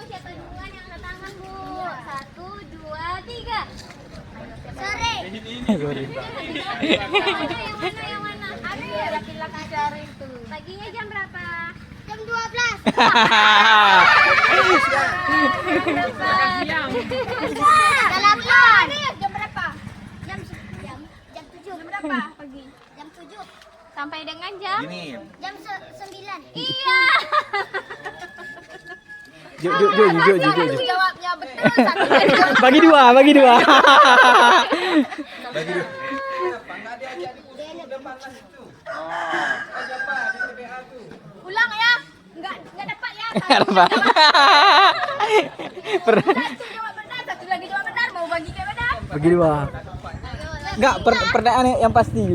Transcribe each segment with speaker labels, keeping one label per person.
Speaker 1: siapa duluan yang angkat tangan, Bu? 1, 2, 3. Sore.
Speaker 2: Sorry.
Speaker 1: Yang mana? Ada ya laki-laki cari itu. Paginya jam berapa? Jam 12. Jam jam berapa? Jam 7. Jam berapa pagi? Jam 7. Sampai dengan jam?
Speaker 3: Gini.
Speaker 1: Jam 9. Iya.
Speaker 2: Yuk.
Speaker 1: Jawabnya betul satu.
Speaker 2: Bagi dua.
Speaker 3: Bagi dulu.
Speaker 1: Ulang ya. Enggak dapat ya.
Speaker 2: Apa?
Speaker 1: Satu jawab benar, satu lagi jawab benar. Mau bagi ke mana?
Speaker 2: Bagi dua. Enggak, pertanyaan yang pasti.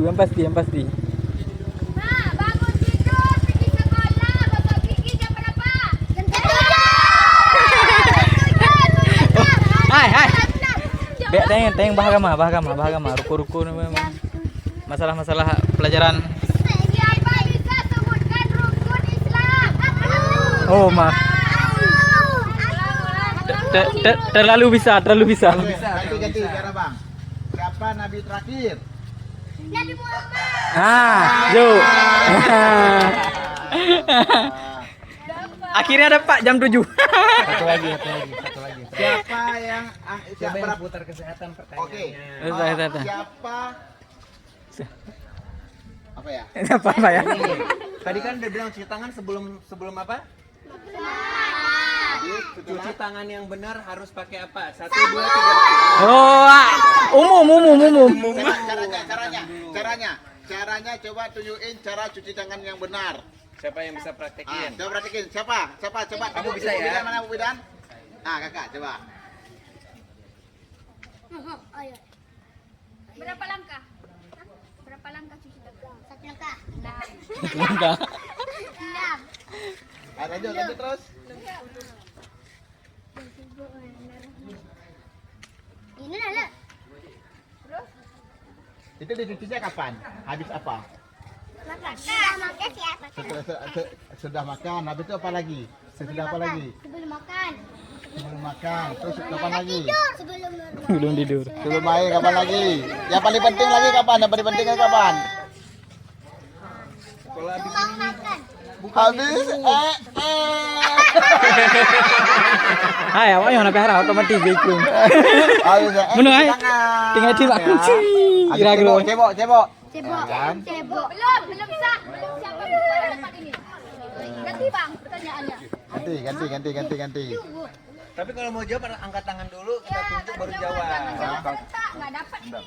Speaker 1: Nah, bangun tidur, pergi sekolah, gosok gigi jam berapa? Jam 7.
Speaker 2: Hai. Bek teng bahagama, ruko-ruko masalah pelajaran.
Speaker 1: Siapa bisa sebutkan rukun Islam?
Speaker 2: Oh, maaf. Terlalu bisa.
Speaker 3: Ganti cara Bang. Siapa nabi terakhir?
Speaker 1: Nabi Muhammad.
Speaker 2: Yuk. Akhirnya dapat jam 7.
Speaker 3: Satu lagi. Siapa yang putar kesehatan pertanyaannya? Oke. Siapa? Apa ya?
Speaker 2: Apa ya?
Speaker 3: Tadi kan udah bilang cuci tangan sebelum apa? Cuci tangan yang benar harus pakai apa? 1, 2, 3.
Speaker 2: Oh, umum.
Speaker 3: Caranya coba tunjukin cara cuci tangan yang benar.
Speaker 4: Siapa yang bisa praktekin?
Speaker 3: Coba praktekin. Siapa? Coba.
Speaker 4: Kamu bisa ya?
Speaker 3: Mana Bu Bidan? Kakak coba.
Speaker 1: Ayo. Berapa langkah? Berapa langkah cuci tangan? 1 langkah.
Speaker 2: Enggak.
Speaker 1: 6.
Speaker 3: Lanjut terus.
Speaker 1: Ini lah.
Speaker 3: Itu dicucinya kapan? Habis apa?
Speaker 1: Makan. Sudah makan siapa?
Speaker 3: Sudah makan. Habis itu apa lagi? Sesudah apa lagi?
Speaker 1: Sebelum makan.
Speaker 3: Sebelum makan. Terus kapan lagi?
Speaker 2: Belum tidur.
Speaker 3: Sebelum main kapan lagi? Yang paling penting lagi kapan? Yang paling penting kapan?
Speaker 1: Makan.
Speaker 3: Habis
Speaker 2: Hai, awak yang nak harap otomatis ikut.
Speaker 3: habis
Speaker 2: Mana ai? Tinggal di aku sih. Kira-kira.
Speaker 3: Cebok.
Speaker 1: Cebok.
Speaker 3: Kan?
Speaker 1: Cebok. Belum sah. Belum siapa yang dapat ini. Ganti Bang pertanyaannya.
Speaker 3: Ganti.
Speaker 4: Tapi kalau mau jawab angkat tangan dulu, kita tunjuk baru jawab.
Speaker 1: Enggak dapat ini.